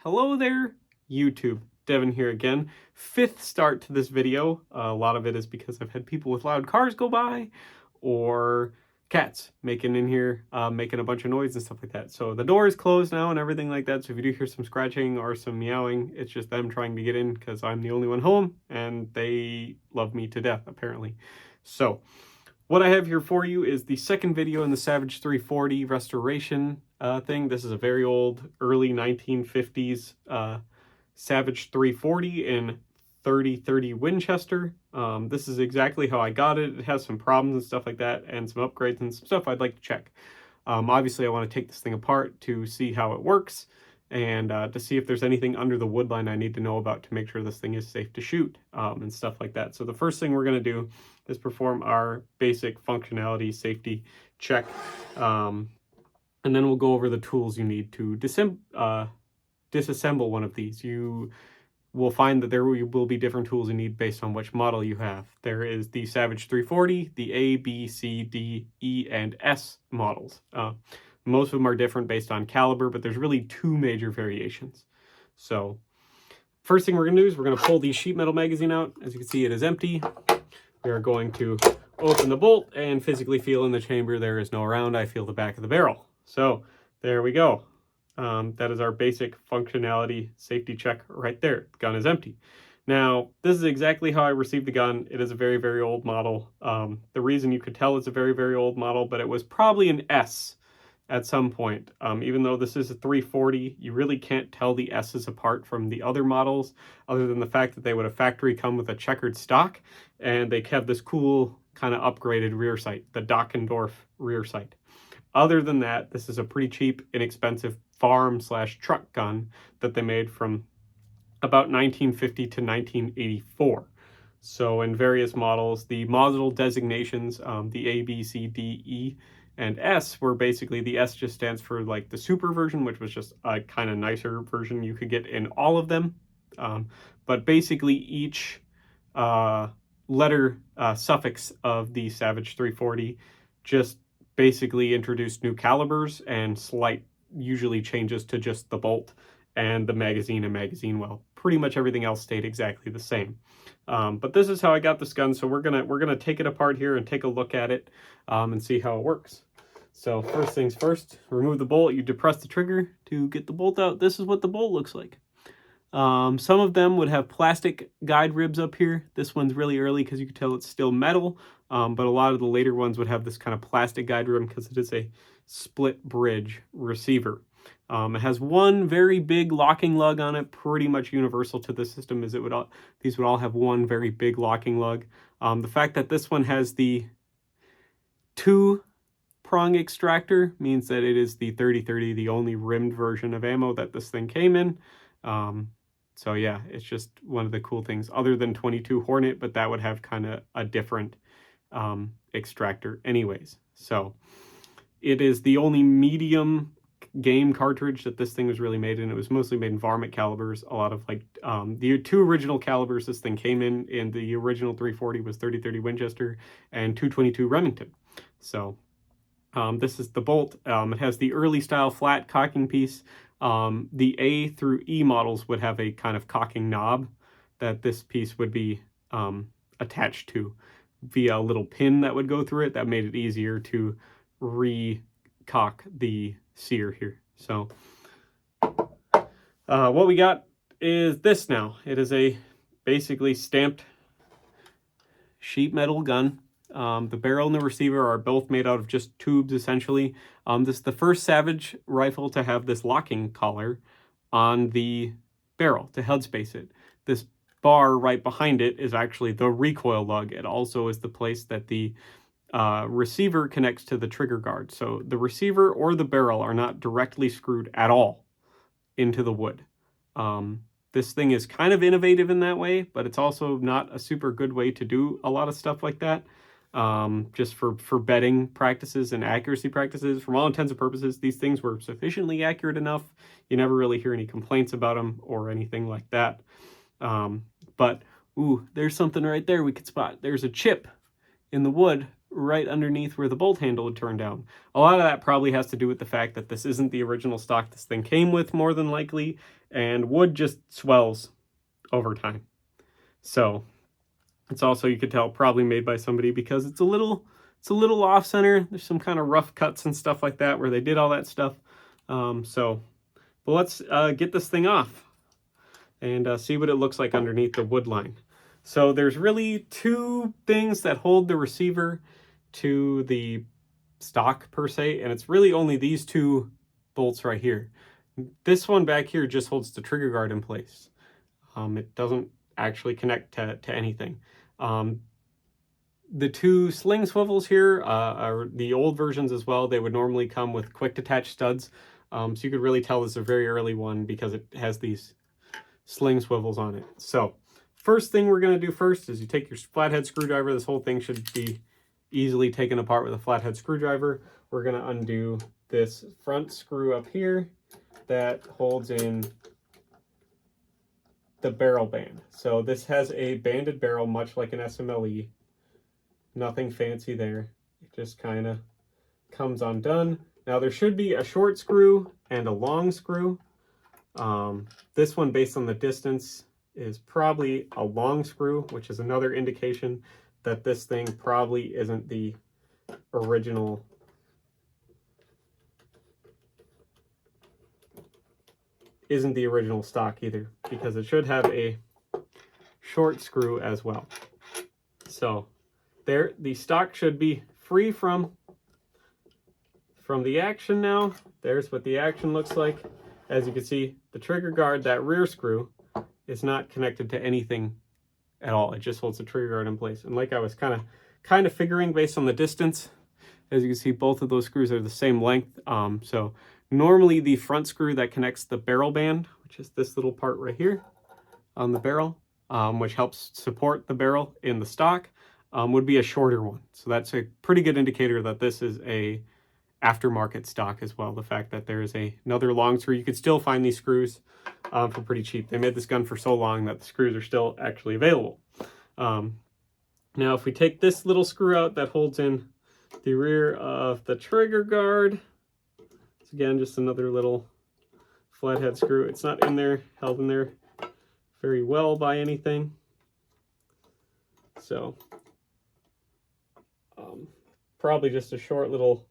Hello there, YouTube. Devin here again. Fifth start to this video. A lot of it is because I've had people with loud cars go by or cats making in here, making a bunch of noise and stuff like that. So the door is closed now and everything like that. So if you do hear some scratching or some meowing, it's just them trying to get in because I'm the only one home and they love me to death, apparently. So what I have here for you is the second video in the Savage 340 restoration thing. This is a very old, early 1950s Savage 340 in 3030 Winchester. This is exactly how I got it. It has some problems and stuff like that, and some upgrades and some stuff I'd like to check. Obviously, I want to take this thing apart to see how it works, and to see if there's anything under the wood line I need to know about to make sure this thing is safe to shoot, and stuff like that. So the first thing we're going to do is perform our basic functionality safety check, and then we'll go over the tools you need to disassemble one of these. You will find that there will be different tools you need based on which model you have. There is the Savage 340, the A, B, C, D, E, and S models. Most of them are different based on caliber, but there's really two major variations. So first thing we're going to do is we're going to pull the sheet metal magazine out. As you can see, it is empty. We are going to open the bolt and physically feel in the chamber. There is no round. I feel the back of the barrel. So there we go. That is our basic functionality safety check right there. The gun is empty. Now, this is exactly how I received the gun. It is a very, very old model. The reason you could tell it's a very, very old model, but it was probably an S at some point. Even though this is a 340, you really can't tell the S's apart from the other models, other than the fact that they would have factory come with a checkered stock, and they have this cool kind of upgraded rear sight, the Dockendorf rear sight. Other than that, this is a pretty cheap, inexpensive farm/truck gun that they made from about 1950 to 1984. So in various models, the model designations, the A, B, C, D, E, and S were basically, the S just stands for like the super version, which was just a kind of nicer version you could get in all of them. But basically each letter suffix of the Savage 340 just basically introduced new calibers and slight usually changes to just the bolt and the magazine and magazine well. Pretty much everything else stayed exactly the same. But this is how I got this gun, so we're gonna take it apart here and take a look at it and see how it works. So first things first, remove the bolt. You depress the trigger to get the bolt out. This is what the bolt looks like. Some of them would have plastic guide ribs up here. This one's really early because you can tell it's still metal, but a lot of the later ones would have this kind of plastic guide rib because it is a split bridge receiver. It has one very big locking lug on it, pretty much universal to the system, as these would all have one very big locking lug. The fact that this one has the 2-prong extractor means that it is the 3030, the only rimmed version of ammo that this thing came in. So yeah, it's just one of the cool things, other than 22 Hornet, but that would have kind of a different extractor anyways. So it is the only medium game cartridge that this thing was really made in. It was mostly made in varmint calibers. A lot of like the two original calibers this thing came in the original 340 was 3030 Winchester and 222 Remington. So this is the bolt. It has the early style flat cocking piece. The A through E models would have a kind of cocking knob that this piece would be attached to via a little pin that would go through it. That made it easier to re-cock the sear here. So what we got is this now. It is a basically stamped sheet metal gun. The barrel and the receiver are both made out of just tubes, essentially. This is the first Savage rifle to have this locking collar on the barrel to headspace it. This bar right behind it is actually the recoil lug. It also is the place that the receiver connects to the trigger guard. So the receiver or the barrel are not directly screwed at all into the wood. This thing is kind of innovative in that way, but it's also not a super good way to do a lot of stuff like that. Just for bedding practices and accuracy practices. From all intents and purposes, these things were sufficiently accurate enough. You never really hear any complaints about them or anything like that. But, ooh, there's something right there we could spot. There's a chip in the wood right underneath where the bolt handle would turn down. A lot of that probably has to do with the fact that this isn't the original stock this thing came with, more than likely, and wood just swells over time. So it's also, you could tell, probably made by somebody because it's a little off center. There's some kind of rough cuts and stuff like that where they did all that stuff. But let's get this thing off and see what it looks like underneath the wood line. So there's really two things that hold the receiver to the stock per se, and it's really only these two bolts right here. This one back here just holds the trigger guard in place. It doesn't actually connect to anything. The two sling swivels here are the old versions as well. They would normally come with quick detach studs. So you could really tell this is a very early one because it has these sling swivels on it. So first thing we're going to do first is you take your flathead screwdriver. This whole thing should be easily taken apart with a flathead screwdriver. We're going to undo this front screw up here that holds in the barrel band. So this has a banded barrel, much like an SMLE. Nothing fancy there. It just kind of comes undone. Now there should be a short screw and a long screw. This one, based on the distance, is probably a long screw, which is another indication that this thing probably isn't the original stock either, because it should have a short screw as well. So there, the stock should be free from the action now. There's what the action looks like. As you can see, the trigger guard, that rear screw, is not connected to anything at all. It just holds the trigger guard in place. And like I was kind of figuring based on the distance, as you can see, both of those screws are the same length. So normally the front screw that connects the barrel band, which is this little part right here on the barrel, which helps support the barrel in the stock, would be a shorter one. So that's a pretty good indicator that this is a aftermarket stock as well. The fact that there is another long screw. You could still find these screws for pretty cheap. They made this gun for so long that the screws are still actually available. Now if we take this little screw out that holds in the rear of the trigger guard, it's again just another little flathead screw. It's not in there, held in there very well by anything. So probably just a short little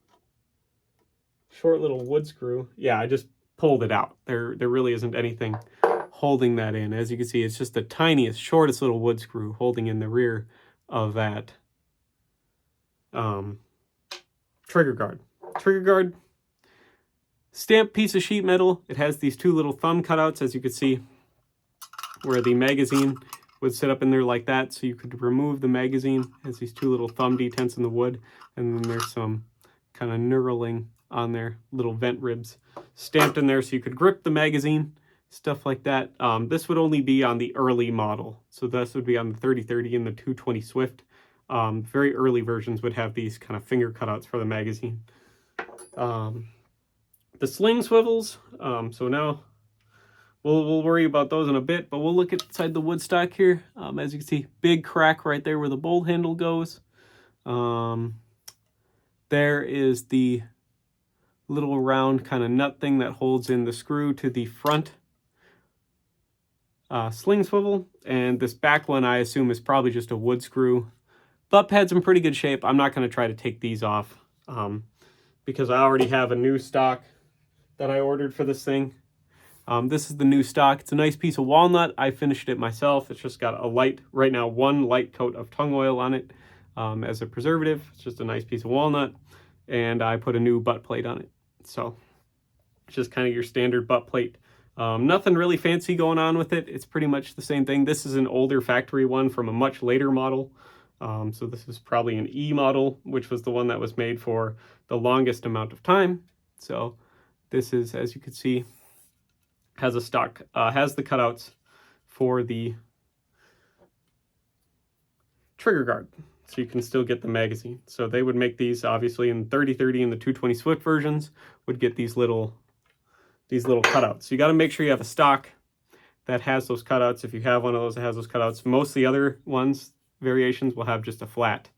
wood screw. Yeah, I just pulled it out. There really isn't anything holding that in. As you can see, it's just the tiniest, shortest little wood screw holding in the rear of that trigger guard. Trigger guard, stamped piece of sheet metal. It has these two little thumb cutouts, as you can see, where the magazine would sit up in there like that, so you could remove the magazine. It has these two little thumb detents in the wood, and then there's some kind of knurling on there, little vent ribs stamped in there so you could grip the magazine, stuff like that. This would only be on the early model, so this would be on the 3030 and the 220 Swift. Very early versions would have these kind of finger cutouts for the magazine. The sling swivels, so now we'll worry about those in a bit, but we'll look inside the wood stock here. As you can see, big crack right there where the bolt handle goes. There is the little round kind of nut thing that holds in the screw to the front sling swivel, and this back one I assume is probably just a wood screw. Butt pad's in pretty good shape. I'm not going to try to take these off because I already have a new stock that I ordered for this thing. This is the new stock. It's a nice piece of walnut. I finished it myself. It's just got a light, right now, one light coat of tung oil on it as a preservative. It's just a nice piece of walnut, and I put a new butt plate on it. So it's just kind of your standard butt plate. Nothing really fancy going on with it. It's pretty much the same thing. This is an older factory one from a much later model. So this is probably an E model, which was the one that was made for the longest amount of time. So this is, as you can see, has a stock, has the cutouts for the trigger guard, so you can still get the magazine. So they would make these obviously in 3030 and the 220 Swift versions would get these little cutouts. So you got to make sure you have a stock that has those cutouts. If you have one of those that has those cutouts, most of the other ones, variations, will have just a flat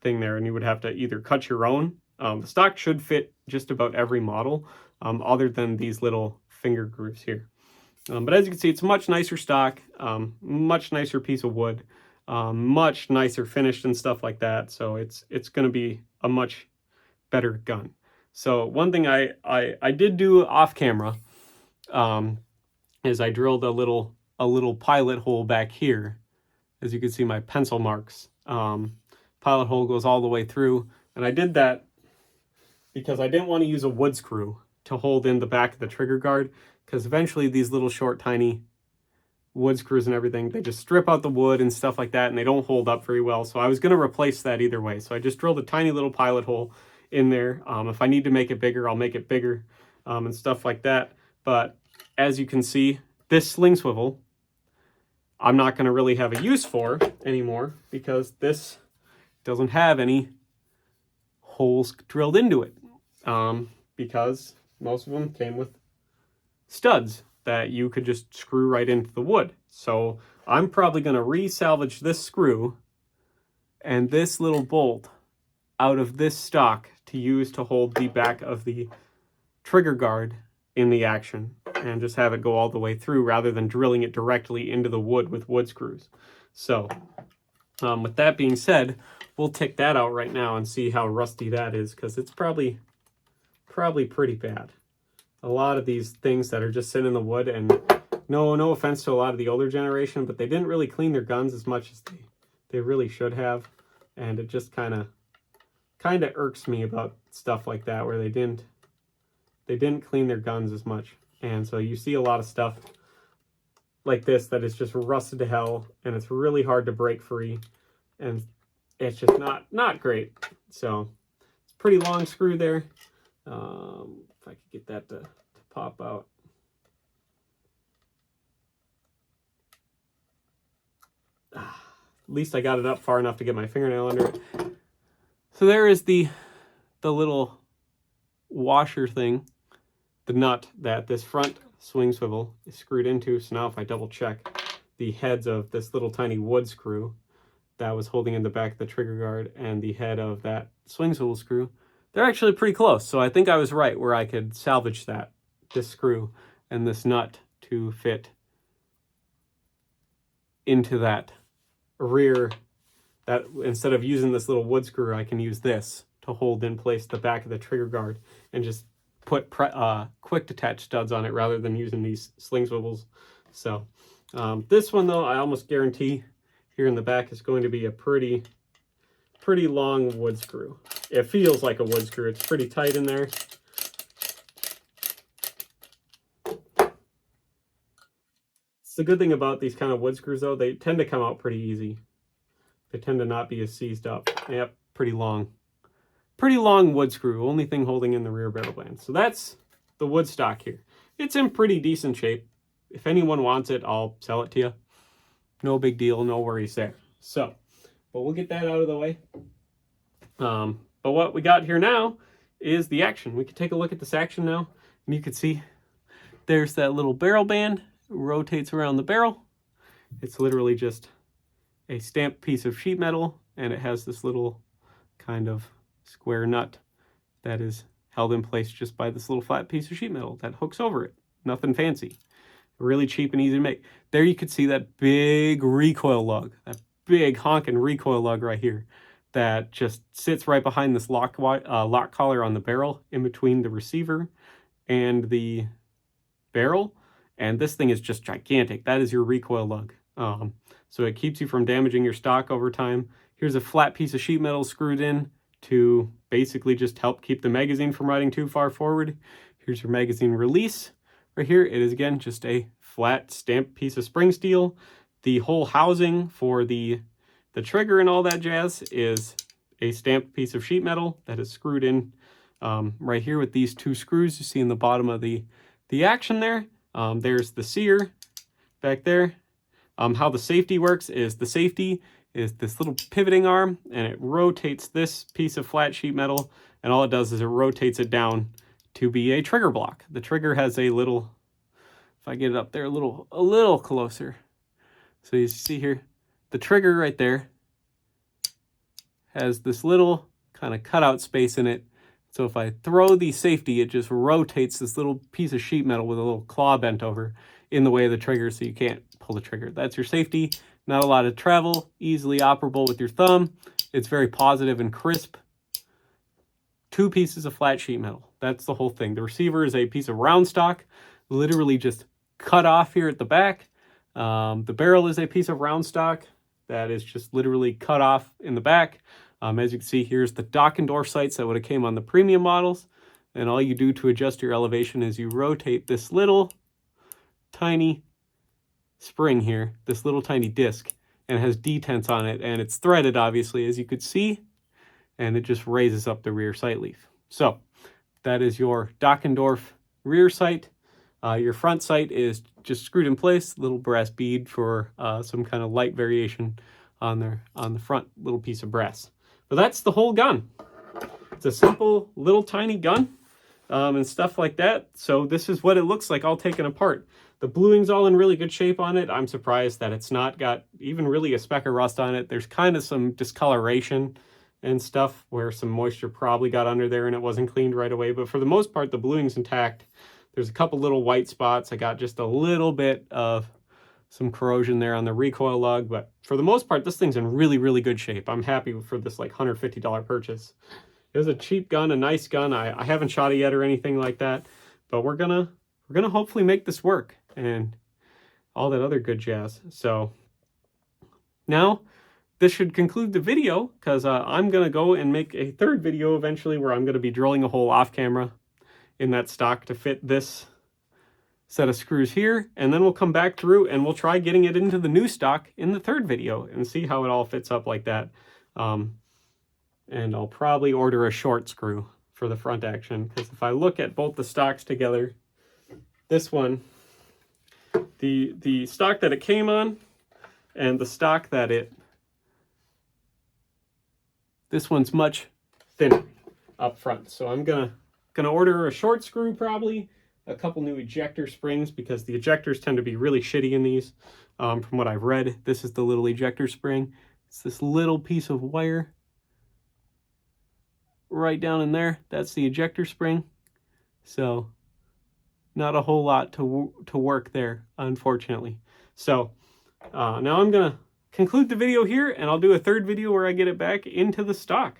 thing there, and you would have to either cut your own. The stock should fit just about every model, other than these little finger grooves here. But as you can see, it's a much nicer stock, much nicer piece of wood, much nicer finished and stuff like that. So it's going to be a much better gun. So one thing I did do off camera is I drilled a little pilot hole back here. As you can see, my pencil marks. Pilot hole goes all the way through, and I did that because I didn't want to use a wood screw to hold in the back of the trigger guard, because eventually these little short tiny wood screws and everything, they just strip out the wood and stuff like that, and they don't hold up very well. So I was going to replace that either way. So I just drilled a tiny little pilot hole in there. If I need to make it bigger, I'll make it bigger, and stuff like that. But as you can see, this sling swivel, I'm not going to really have a use for anymore, because this doesn't have any holes drilled into it, because most of them came with studs that you could just screw right into the wood. So I'm probably going to re-salvage this screw and this little bolt out of this stock to use to hold the back of the trigger guard in the action, and just have it go all the way through rather than drilling it directly into the wood with wood screws. So with that being said, we'll take that out right now and see how rusty that is, because it's probably pretty bad. A lot of these things that are just sitting in the wood, and no offense to a lot of the older generation, but they didn't really clean their guns as much as they really should have, and it just kind of irks me about stuff like that, where they didn't clean their guns as much. And so you see a lot of stuff like this that is just rusted to hell, and it's really hard to break free, and it's just not great. So it's a pretty long screw there. If I could get that to pop out. At least I got it up far enough to get my fingernail under it. So there is the little washer thing, the nut that this front swing swivel is screwed into. So now if I double check the heads of this little tiny wood screw that was holding in the back of the trigger guard and the head of that swing swivel screw, they're actually pretty close. So I think I was right where I could salvage this screw and this nut to fit into that rear, that instead of using this little wood screw, I can use this to hold in place the back of the trigger guard and just put quick detach studs on it rather than using these sling swivels. So this one though, I almost guarantee here in the back is going to be a pretty long wood screw. It feels like a wood screw. It's pretty tight in there. It's the good thing about these kind of wood screws though, they tend to come out pretty easy. They tend to not be as seized up. Yep, pretty long wood screw, only thing holding in the rear barrel band. So that's the wood stock here. It's in pretty decent shape. If anyone wants it, I'll sell it to you. No big deal, no worries there. So, but we'll get that out of the way. But what we got here now is the action. We can take a look at this action now, and you can see there's that little barrel band. It rotates around the barrel. It's literally just a stamped piece of sheet metal, and it has this little kind of square nut that is held in place just by this little flat piece of sheet metal that hooks over it. Nothing fancy. Really cheap and easy to make. There you could see that big recoil lug, that big honking recoil lug right here that just sits right behind this lock collar on the barrel in between the receiver and the barrel. And this thing is just gigantic. That is your recoil lug. So it keeps you from damaging your stock over time. Here's a flat piece of sheet metal screwed in to basically just help keep the magazine from riding too far forward. Here's your magazine release. Right here, it is again just a flat stamped piece of spring steel. The whole housing for the trigger and all that jazz is a stamped piece of sheet metal that is screwed in right here with these two screws you see in the bottom of the action there. There's the sear back there. How the safety works is the safety is this little pivoting arm, and it rotates this piece of flat sheet metal, and all it does is it rotates it down to be a trigger block. The trigger has a little, if I get it up there a little closer. So you see here, the trigger right there has this little kind of cutout space in it. So if I throw the safety, it just rotates this little piece of sheet metal with a little claw bent over in the way of the trigger, so you can't pull the trigger. That's your safety. Not a lot of travel, easily operable with your thumb. It's very positive and crisp. 2 pieces of flat sheet metal. That's the whole thing. The receiver is a piece of round stock, literally just cut off here at the back. The barrel is a piece of round stock that is just literally cut off in the back. As you can see, here's the Dockendorf sights that would have came on the premium models. And all you do to adjust your elevation is you rotate this little tiny spring here, this little tiny disc, and it has detents on it, and it's threaded, obviously, as you could see, and it just raises up the rear sight leaf. So that is your Dockendorf rear sight. Your front sight is just screwed in place, little brass bead for some kind of light variation on the front little piece of brass. But that's the whole gun. It's a simple little tiny gun and stuff like that. So this is what it looks like all taken apart. The bluing's all in really good shape on it. I'm surprised that it's not got even really a speck of rust on it. There's kind of some discoloration and stuff where some moisture probably got under there and it wasn't cleaned right away. But for the most part, the bluing's intact. There's a couple little white spots. I got just a little bit of some corrosion there on the recoil lug, but for the most part, this thing's in really, really good shape. I'm happy for this like $150 purchase. It was a cheap gun, a nice gun. I haven't shot it yet or anything like that, but we're gonna hopefully make this work and all that other good jazz. So now this should conclude the video because I'm gonna go and make a 3rd video eventually where I'm gonna be drilling a hole off camera in that stock to fit this set of screws here, and then we'll come back through and we'll try getting it into the new stock in the 3rd video and see how it all fits up like that. And I'll probably order a short screw for the front action, because if I look at both the stocks together, this one, the stock that it came on and the stock that this one's much thinner up front. So I'm gonna order a short screw, probably a couple new ejector springs, because the ejectors tend to be really shitty in these. From what I've read, this is the little ejector spring. It's this little piece of wire right down in there. That's the ejector spring. So not a whole lot to work there, unfortunately. So now I'm gonna conclude the video here, and I'll do a 3rd video where I get it back into the stock.